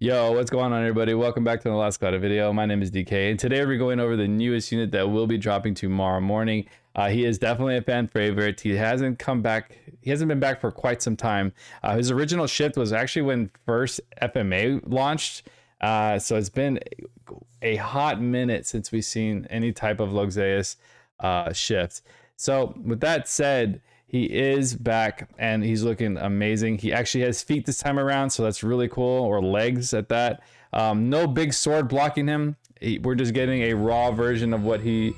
Yo, what's going on, everybody? Welcome back to the last Cloud video. My name is DK, and today we're going over the newest unit that will be dropping tomorrow morning. He is definitely a fan favorite. He hasn't come back. He hasn't been back for quite some time. His original shift was actually when first FMA launched. So it's been a hot minute since we've seen any type of Lougseus shift. So with that said, he is back and he's looking amazing. He actually has feet this time around, so that's really cool, or legs at that. No big sword blocking him. We're just getting a raw version of what he,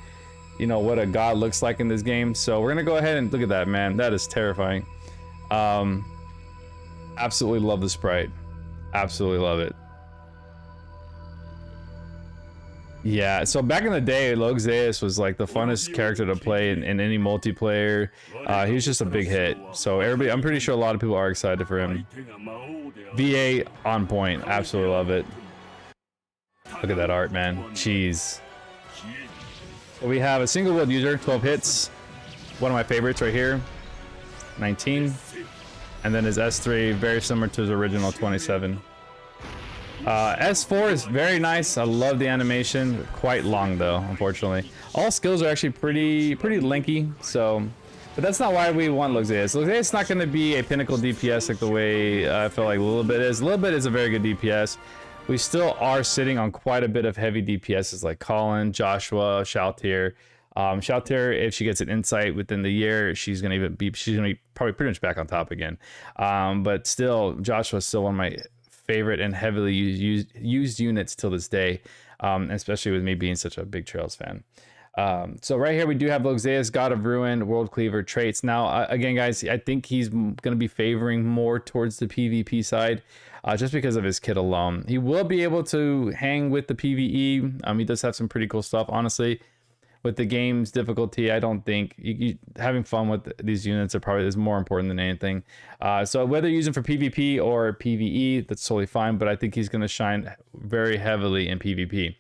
what a god looks like in this game. So we're gonna go ahead and look at that, man. That is terrifying. Absolutely love the sprite. Absolutely love it. Yeah, so back in the day, Lougseus was like the funnest character to play in any multiplayer. He was just a big hit. So everybody, I'm pretty sure a lot of people are excited for him. VA on point. Absolutely love it. Look at that art, man. Jeez. So we have a single wield user, 12 hits. One of my favorites right here, 19. And then his S3, very similar to his original, 27. S4 is very nice. I love the animation. Quite long though, unfortunately. All skills are actually pretty lengthy. So, but that's not why we want Lougseus. Lougseus is not going to be a pinnacle DPS like the way I feel like a little bit is. A little bit is a very good DPS. We still are sitting on quite a bit of heavy DPSs like Colin, Joshua, Shaltir. Shaltir, if she gets an insight within the year, she's gonna be probably pretty much back on top again. But still, Joshua's still one of my favorite and heavily used units till this day, especially with me being such a big Trails fan. So right here we do have Lougseus, God of Ruin, World Cleaver traits. Now again, guys, I think he's going to be favoring more towards the PvP side, just because of his kit alone. He will be able to hang with the PvE. He does have some pretty cool stuff, honestly. With the game's difficulty, I don't think having fun with these units is more important than anything. So whether you're using for PvP or PvE, that's totally fine, but I think he's going to shine very heavily in PvP.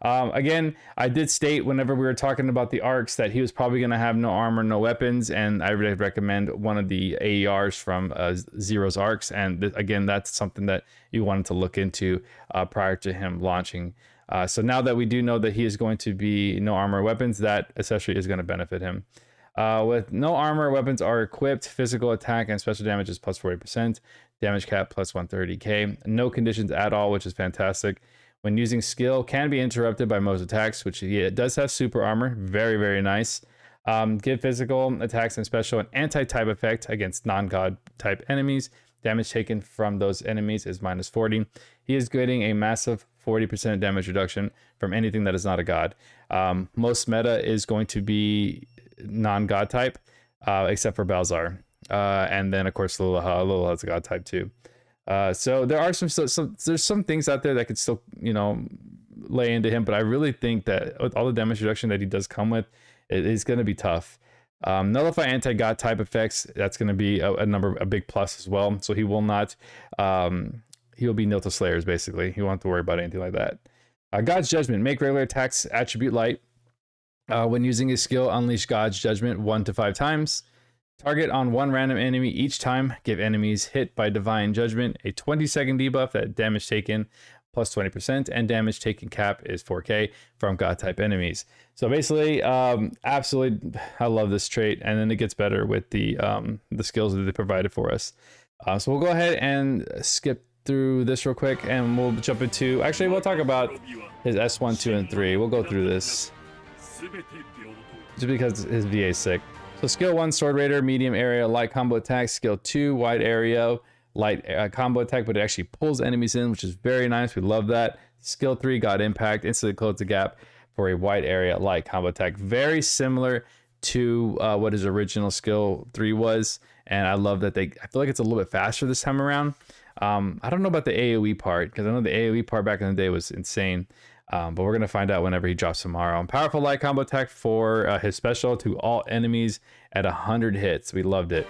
Again, I did state whenever we were talking about the Arks that he was probably going to have no armor, no weapons, and I really recommend one of the AERs from Zero's Arks. And again, that's something that you wanted to look into prior to him launching. So now that we do know that he is going to be no armor or weapons, that accessory is going to benefit him. With no armor or weapons are equipped, physical attack and special damage is plus 40%, damage cap plus 130k, no conditions at all, which is fantastic. When using skill, can be interrupted by most attacks, which he does have super armor, very nice. Give physical attacks and special and anti-type effect against non-god type enemies. Damage taken from those enemies is minus 40. He is getting a massive 40% damage reduction from anything that is not a god. Most meta is going to be non-god type, except for Balzar. And then of course Lil has a god type too. So there are there's some things out there that could still, lay into him, but I really think that with all the damage reduction that he does come with, it is going to be tough. Nullify anti-god type effects, that's going to be a big plus as well. So he will not, he'll be nil to slayers basically. He won't have to worry about anything like that. God's Judgment, make regular attacks attribute light. When using his skill, unleash God's Judgment 1 to 5 times. Target on one random enemy each time. Give enemies hit by Divine Judgment a 20-second debuff that damage taken plus 20%, and damage taken cap is 4k from god type enemies. So basically, absolutely, I love this trait, and then it gets better with the skills that they provided for us. So we'll go ahead and skip through this real quick, and we'll jump into. Actually, we'll talk about his S1, 2, and 3. We'll go through this just because his VA is sick. So skill 1, Sword Raider, medium area, light combo attack. Skill 2, wide area, light combo attack, but it actually pulls enemies in, which is very nice. We love that. Skill 3, God Impact, instantly close the gap for a wide area, light combo attack. Very similar to what his original skill 3 was, and I love that I feel like it's a little bit faster this time around. I don't know about the AoE part, because I know the AoE part back in the day was insane. But we're going to find out whenever he drops tomorrow. Powerful light combo attack for his special to all enemies at 100 hits. We loved it.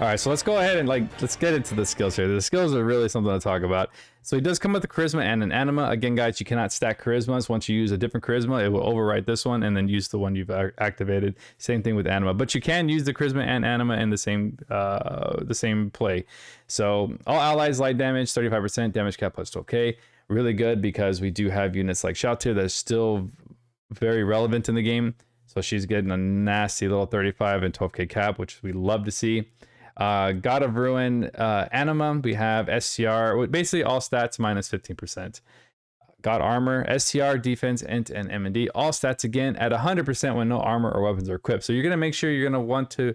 All right, so let's go ahead and let's get into the skills here. The skills are really something to talk about. So he does come with a charisma and an anima. Again, guys, you cannot stack charismas. Once you use a different charisma, it will overwrite this one and then use the one you've activated. Same thing with anima, but you can use the charisma and anima in the same play. So all allies light damage, 35% damage cap plus 12k. Really good because we do have units like Shoutir that is still very relevant in the game. So she's getting a nasty little 35 and 12k cap, which we love to see. God of Ruin, Anima, we have STR, basically all stats minus 15%. God Armor, STR, Defense, Int, and M&D, all stats again at 100% when no armor or weapons are equipped. So you're going to make sure, you're going to want to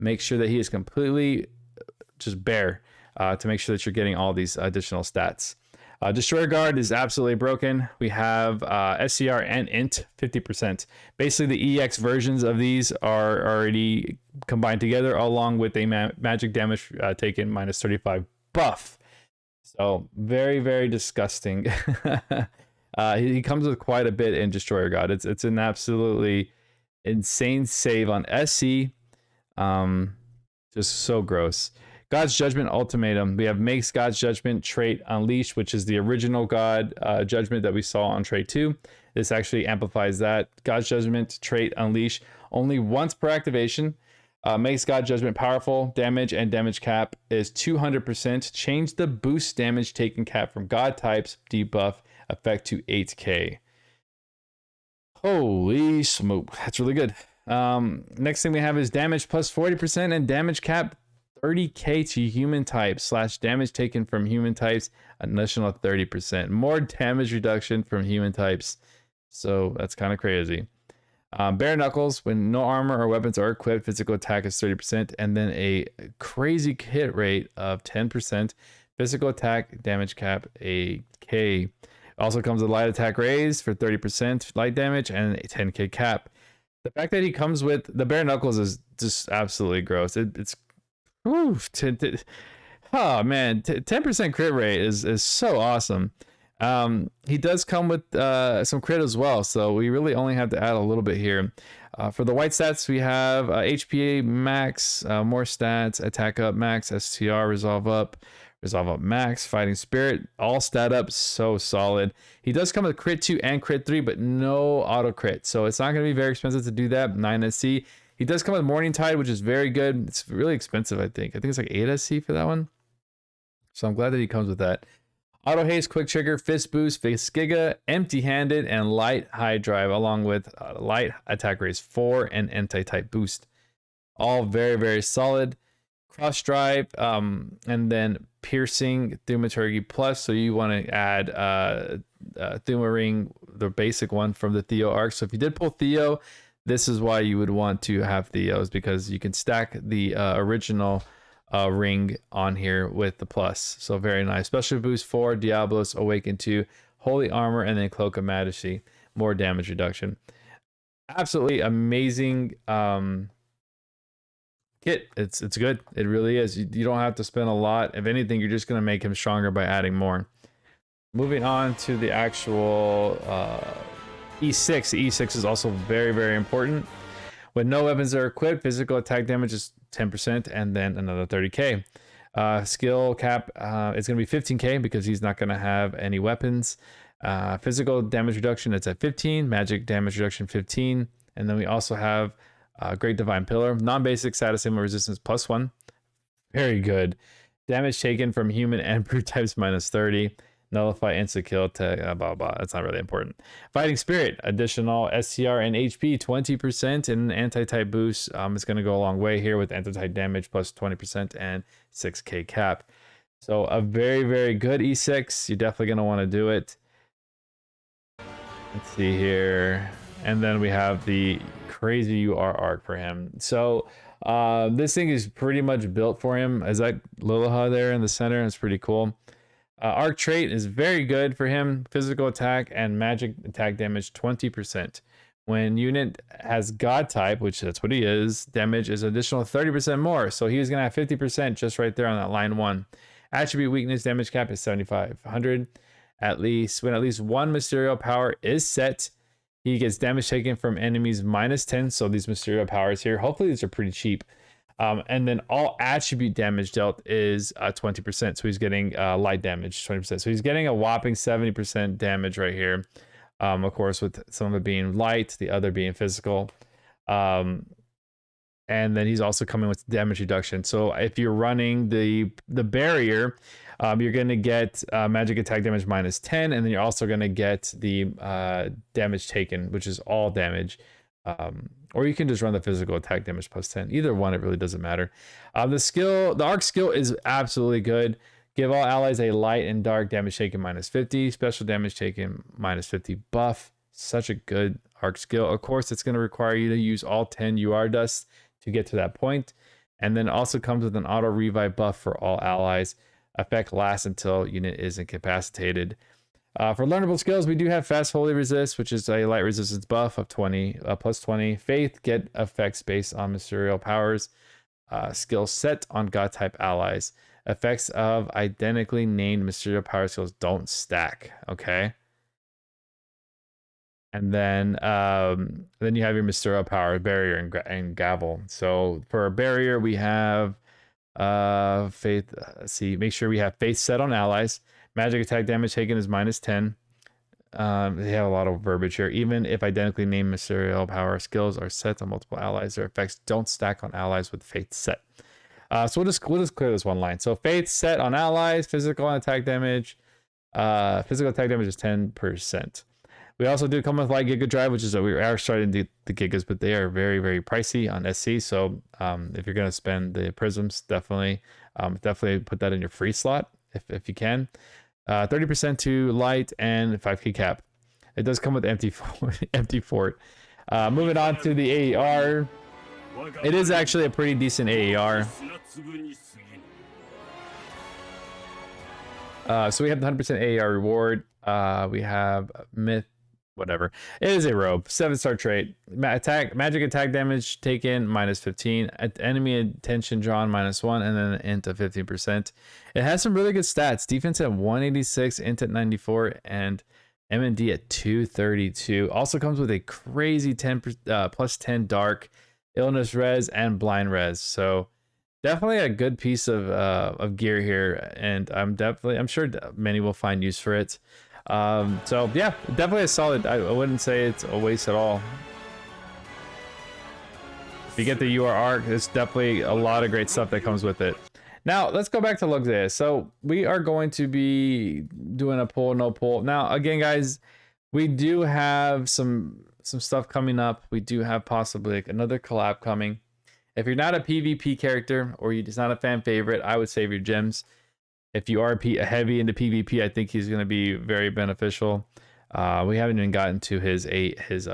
make sure that he is completely just bare to make sure that you're getting all these additional stats. Destroyer Guard is absolutely broken. We have SCR and Int 50%. Basically, the EX versions of these are already combined together, along with a magic damage taken minus 35 buff. So very, very disgusting. He comes with quite a bit in Destroyer God. It's an absolutely insane save on SC. Just so gross. God's Judgment Ultimatum. We have makes God's Judgment trait Unleash, which is the original God Judgment that we saw on trait 2. This actually amplifies that. God's Judgment trait Unleash only once per activation. Makes God Judgment powerful. Damage and damage cap is 200%. Change the boost damage taken cap from God types debuff effect to 8k. Holy smoke. That's really good. Next thing we have is damage plus 40% and damage cap 30k to human types / damage taken from human types, additional 30%. More damage reduction from human types. So that's kind of crazy. Bare Knuckles, when no armor or weapons are equipped, physical attack is 30%, and then a crazy hit rate of 10%. Physical attack damage cap a K. Also comes with light attack raise for 30% light damage and a 10k cap. The fact that he comes with the Bare Knuckles is just absolutely gross. It's oof, oh man, 10% crit rate is so awesome. He does come with some crit as well, so we really only have to add a little bit here. For the white stats, we have HPA max, more stats, attack up max, STR, resolve up max, fighting spirit, all stat up, so solid. He does come with crit 2 and crit 3, but no auto crit, so it's not going to be very expensive to do that. 9 SC. He does come with Morning Tide, which is very good. It's really expensive, I think. I think it's like 8 SC for that one. So I'm glad that he comes with that. Auto Haste, Quick Trigger, Fist Boost, Face Giga, Empty Handed, and Light High Drive, along with Light Attack Raise 4 and Anti-Type Boost. All very, very solid. Cross Drive, and then Piercing, Thaumaturgy Plus. So you want to add Thuma Ring, the basic one from the Theo arc. So if you did pull Theo, this is why you would want to have Theos, because you can stack the original ring on here with the plus. So very nice. Special boost 4, Diablos, Awaken 2, Holy Armor, and then Cloak of Majesty. More damage reduction. Absolutely amazing kit. It's good. It really is. You don't have to spend a lot. If anything, you're just going to make him stronger by adding more. Moving on to the actual E6. The E6 is also very, very important. When no weapons are equipped, physical attack damage is 10% and then another 30k. Skill cap is going to be 15k because he's not going to have any weapons. Physical damage reduction, it's at 15. Magic damage reduction 15. And then we also have Great Divine Pillar. Non-basic status symbol resistance +1. Very good. Damage taken from human and brute types minus 30. Nullify insta kill to blah, blah, blah. That's not really important. Fighting Spirit, additional SCR and HP 20% and anti-type boost. It's going to go a long way here with anti-type damage plus 20% and 6k cap. So a very, very good E6. You're definitely going to want to do it. Let's see here. And then we have the crazy UR arc for him. So this thing is pretty much built for him. Is that Lilaha there in the center? It's pretty cool. Arc trait is very good for him. Physical attack and magic attack damage 20%. When unit has God type, which that's what he is, damage is additional 30% more. So he's going to have 50% just right there on that line 1. Attribute weakness damage cap is 7,500. At least when at least one Mysterio power is set, he gets damage taken from enemies minus 10. So these Mysterio powers here, hopefully these are pretty cheap. And then all attribute damage dealt is 20%. So he's getting light damage 20%. So he's getting a whopping 70% damage right here. Of course, with some of it being light, the other being physical. And then he's also coming with damage reduction. So if you're running the barrier, you're going to get magic attack damage -10, and then you're also going to get the damage taken, which is all damage. Or you can just run the physical attack damage +10. Either one, it really doesn't matter. The Arc skill is absolutely good. Give all allies a light and dark damage taken -50, special damage taken -50 buff. Such a good Arc skill. Of course, it's going to require you to use all 10 UR dusts to get to that point. And then also comes with an auto revive buff for all allies. Effect lasts until unit is incapacitated. For learnable skills, we do have Fast Holy Resist, which is a light resistance buff of 20 +20. Faith, get effects based on material powers. Skill set on God type allies. Effects of identically named material power skills don't stack. Okay. And then you have your material power, barrier, and gavel. So for a barrier, we have faith. Let's see, make sure we have faith set on allies. Magic attack damage taken is -10. They have a lot of verbiage here. Even if identically named material power skills are set on multiple allies, their effects don't stack on allies with faith set. So we'll just clear this one line. So faith set on allies, physical attack damage. Physical attack damage is 10%. We also do come with light Giga Drive, which is we are starting to do the Gigas, but they are very, very pricey on SC. So if you're going to spend the prisms, definitely put that in your free slot if you can. 30% to light and 5k cap. It does come with empty fort. Moving on to the AER. It is actually a pretty decent AER. So we have the 100% AER reward. We have myth, whatever. It is a robe, 7-star trait. Magic attack damage taken -15. Enemy attention drawn -1, and then an int of 15%. It has some really good stats. Defense at 186, int at 94, and M&D at 232. Also comes with a crazy 10 +10 dark, illness res, and blind res. So definitely a good piece of gear here, and I'm sure many will find use for it. So yeah, definitely a solid. I wouldn't say it's a waste at all. If you get the UR Arc, there's definitely a lot of great stuff that comes with it. Now let's go back to Lougseus. So we are going to be doing a pull, no pull. Now again, guys, we do have some stuff coming up. We do have possibly like another collab coming. If you're not a PvP character or you're just not a fan favorite, I would save your gems. If you are heavy into PvP, I think he's going to be very beneficial. We haven't even gotten to his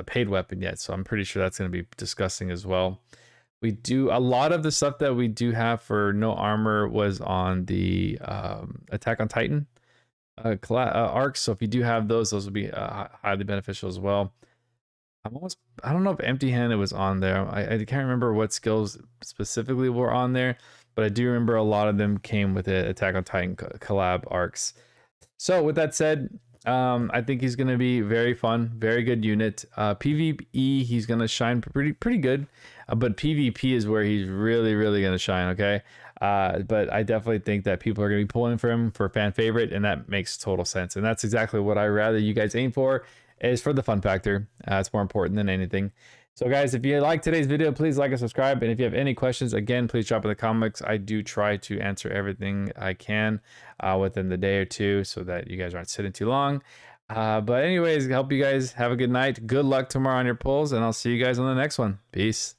paid weapon yet, so I'm pretty sure that's going to be disgusting as well. We do a lot of the stuff that we do have for no armor was on the Attack on Titan arcs. So if you do have those will be highly beneficial as well. I don't know if empty-handed was on there. I can't remember what skills specifically were on there, but I do remember a lot of them came with the Attack on Titan collab arcs. So with that said, I think he's going to be very fun, very good unit. PvE, he's going to shine pretty good, but PvP is where he's really going to shine, okay? But I definitely think that people are going to be pulling for him for fan favorite, and that makes total sense. And that's exactly what I rather you guys aim for, is for the fun factor. It's more important than anything. So guys, if you like today's video, please like and subscribe. And if you have any questions, again, please drop in the comments. I do try to answer everything I can within the day or two so that you guys aren't sitting too long. But anyways, I hope you guys have a good night. Good luck tomorrow on your pulls, and I'll see you guys on the next one. Peace.